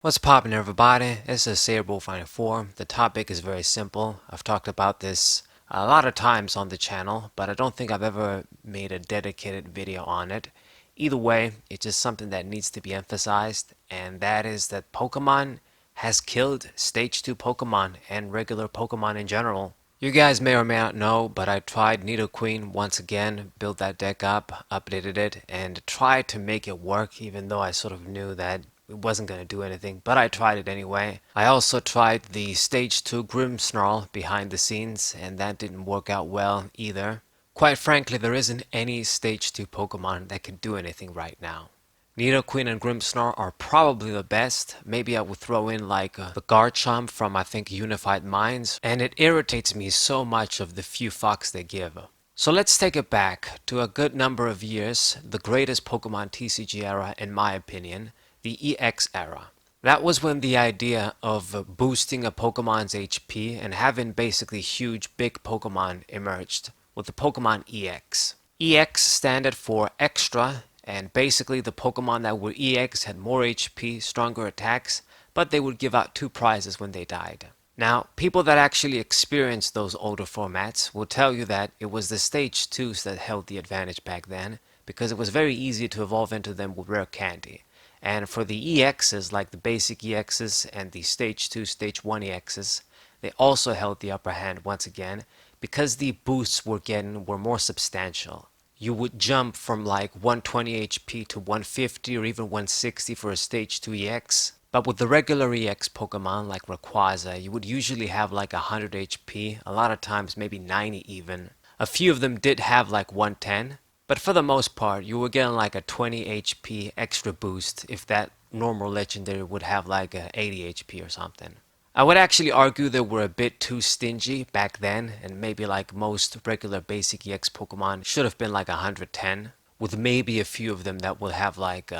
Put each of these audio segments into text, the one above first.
What's poppin', everybody? This is Saberwolf94. The topic is very simple. I've talked about this a lot of times on the channel, but I don't think I've ever made a dedicated video on it. Either way, it's just something that needs to be emphasized, and that is that Pokemon has killed Stage 2 Pokemon and regular Pokemon in general. You guys may or may not know, but I tried Nidoqueen once again, built that deck up, updated it, and tried to make it work even though I sort of knew that it wasn't going to do anything, but I tried it anyway. I also tried the Stage 2 Grimmsnarl behind the scenes, and that didn't work out well either. Quite frankly, there isn't any Stage 2 Pokemon that can do anything right now. Nidoqueen and Grimmsnarl are probably the best. Maybe I would throw in like the Garchomp from I think Unified Minds, and it irritates me so much of the few fucks they give. So let's take it back to a good number of years, the greatest Pokemon TCG era in my opinion, the EX era. That was when the idea of boosting a Pokemon's HP and having basically huge big Pokemon emerged with the Pokemon EX. EX standard for extra, and basically the Pokemon that were EX had more HP, stronger attacks, but they would give out two prizes when they died. Now, people that actually experienced those older formats will tell you that it was the Stage 2s that held the advantage back then, because it was very easy to evolve into them with rare candy. And for the EXs, like the basic EXs and the Stage 2, Stage 1 EXs, they also held the upper hand once again, because the boosts we're getting were more substantial. You would jump from like 120 HP to 150 or even 160 for a Stage 2 EX. But with the regular EX Pokemon like Rayquaza, you would usually have like 100 HP, a lot of times maybe 90 even. A few of them did have like 110, but for the most part, you were getting like a 20 HP extra boost if that normal legendary would have like a 80 HP or something. I would actually argue they were a bit too stingy back then, and maybe like most regular basic EX Pokemon should have been like 110, with maybe a few of them that will have like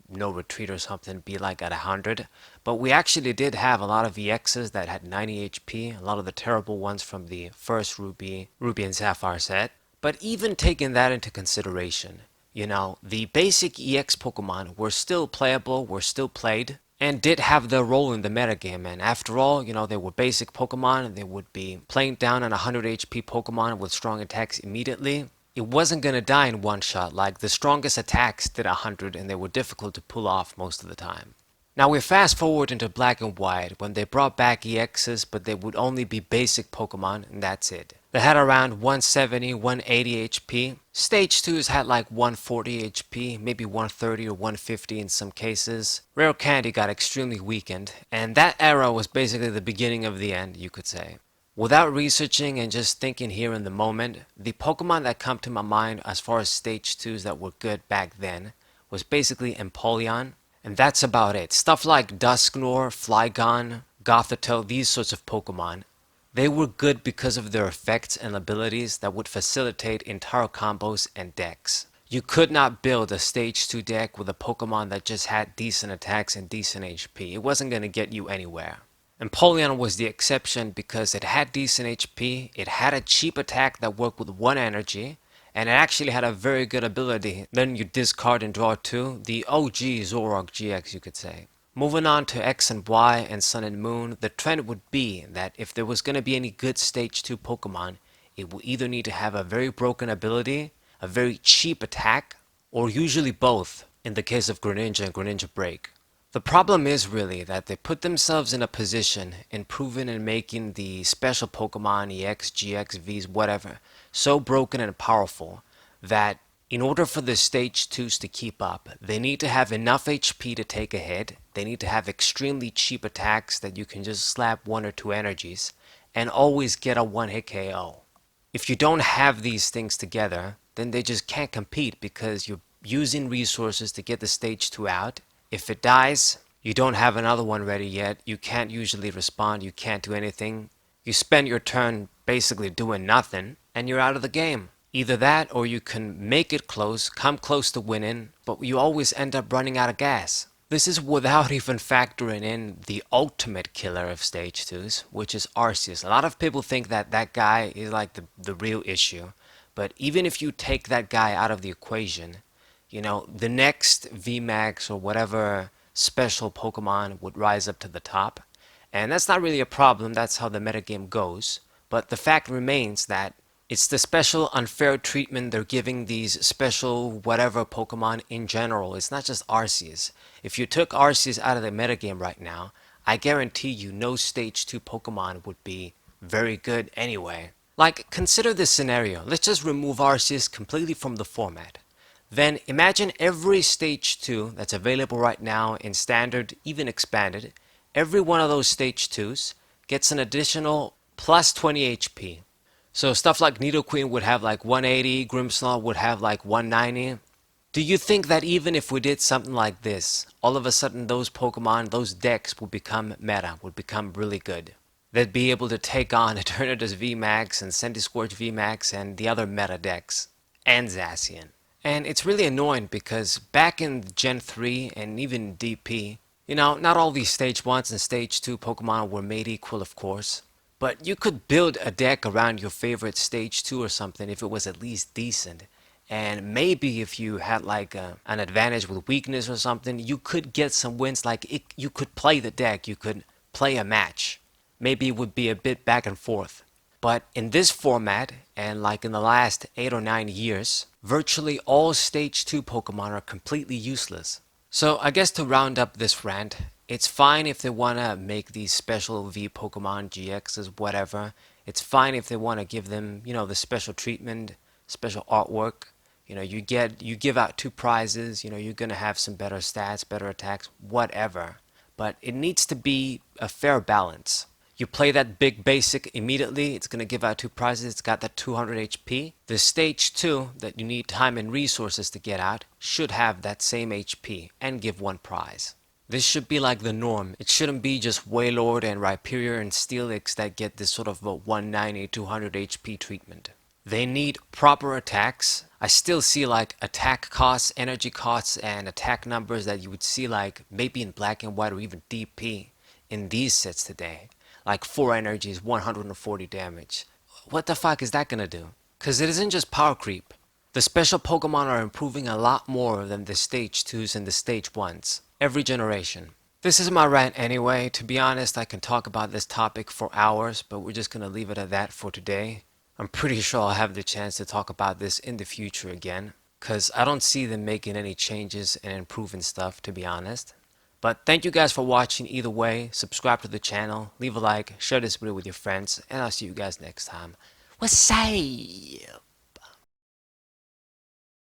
no retreat or something be like at 100. But we actually did have a lot of EXs that had 90 HP, a lot of the terrible ones from the first Ruby and Sapphire set. But even taking that into consideration, the basic EX Pokemon were still playable, were still played, and did have their role in the metagame. And after all, they were basic Pokemon, and they would be playing down an 100 HP Pokemon with strong attacks immediately. It wasn't gonna die in one shot, like the strongest attacks did 100 and they were difficult to pull off most of the time. Now we fast forward into Black and White when they brought back EXs, but they would only be basic Pokemon and that's it. They had around 170, 180 HP. Stage 2s had like 140 HP, maybe 130 or 150 in some cases. Rare Candy got extremely weakened, and that era was basically the beginning of the end, you could say. Without researching and just thinking here in the moment, the Pokemon that come to my mind as far as Stage 2s that were good back then was basically Empoleon, and that's about it. Stuff like Dusknoir, Flygon, Gothitelle, these sorts of Pokemon, they were good because of their effects and abilities that would facilitate entire combos and decks. You could not build a Stage 2 deck with a Pokemon that just had decent attacks and decent HP. It wasn't going to get you anywhere. Empoleon was the exception because it had decent HP, it had a cheap attack that worked with 1 energy, and it actually had a very good ability. Then you discard and draw 2, the OG Zoroark GX you could say. Moving on to X and Y and Sun and Moon, the trend would be that if there was going to be any good Stage 2 Pokemon, it would either need to have a very broken ability, a very cheap attack, or usually both in the case of Greninja and Greninja Break. The problem is really that they put themselves in a position, improving and making the special Pokemon, EX, GX, Vs, whatever, so broken and powerful that in order for the Stage 2s to keep up, they need to have enough HP to take a hit, they need to have extremely cheap attacks that you can just slap 1 or 2 energies, and always get a 1-hit KO. If you don't have these things together, then they just can't compete because you're using resources to get the Stage 2 out. If it dies, you don't have another one ready yet, you can't usually respond, you can't do anything. You spend your turn basically doing nothing, and you're out of the game. Either that, or you can make it close, come close to winning, but you always end up running out of gas. This is without even factoring in the ultimate killer of Stage 2s, which is Arceus. A lot of people think that that guy is like the real issue, but even if you take that guy out of the equation, the next VMAX or whatever special Pokemon would rise up to the top. And that's not really a problem, that's how the metagame goes. But the fact remains that it's the special unfair treatment they're giving these special whatever Pokemon in general. It's not just Arceus. If you took Arceus out of the metagame right now, I guarantee you no Stage 2 Pokemon would be very good anyway. Like, consider this scenario. Let's just remove Arceus completely from the format. Then imagine every Stage 2 that's available right now in Standard, even Expanded, every one of those Stage 2s gets an additional plus 20 HP. So stuff like Nidoqueen would have like 180, Grimmsnarl would have like 190. Do you think that even if we did something like this, all of a sudden those Pokemon, those decks would become meta, would become really good? They'd be able to take on Eternatus VMAX and Centiskorch VMAX and the other meta decks, and Zacian. And it's really annoying because back in Gen 3 and even DP, not all these Stage 1s and Stage 2 Pokemon were made equal, of course. But you could build a deck around your favorite Stage 2 or something if it was at least decent. And maybe if you had like an advantage with weakness or something, you could get some wins. You could play the deck, you could play a match. Maybe it would be a bit back and forth. But in this format, and like in the last 8 or 9 years, virtually all Stage 2 Pokemon are completely useless. So I guess to round up this rant, it's fine if they want to make these special V Pokemon GXs, whatever. It's fine if they want to give them, the special treatment, special artwork. You give out 2 prizes, you're going to have some better stats, better attacks, whatever. But it needs to be a fair balance. You play that big basic immediately, it's going to give out 2 prizes, it's got that 200 HP. The Stage 2 that you need time and resources to get out should have that same HP and give 1 prize. This should be like the norm. It shouldn't be just Wailord and Rhyperior and Steelix that get this sort of 190, 200 HP treatment. They need proper attacks. I still see like attack costs, energy costs, and attack numbers that you would see like maybe in Black and White or even DP in these sets today. Like 4 energies, 140 damage. What the fuck is that gonna do? Cause it isn't just power creep. The special Pokemon are improving a lot more than the Stage 2s and the Stage 1s. Every generation. This is my rant anyway. To be honest, I can talk about this topic for hours, but we're just gonna leave it at that for today. I'm pretty sure I'll have the chance to talk about this in the future again. Cause I don't see them making any changes and improving stuff, to be honest. But thank you guys for watching either way. Subscribe to the channel, leave a like, share this video with your friends, and I'll see you guys next time. What's up?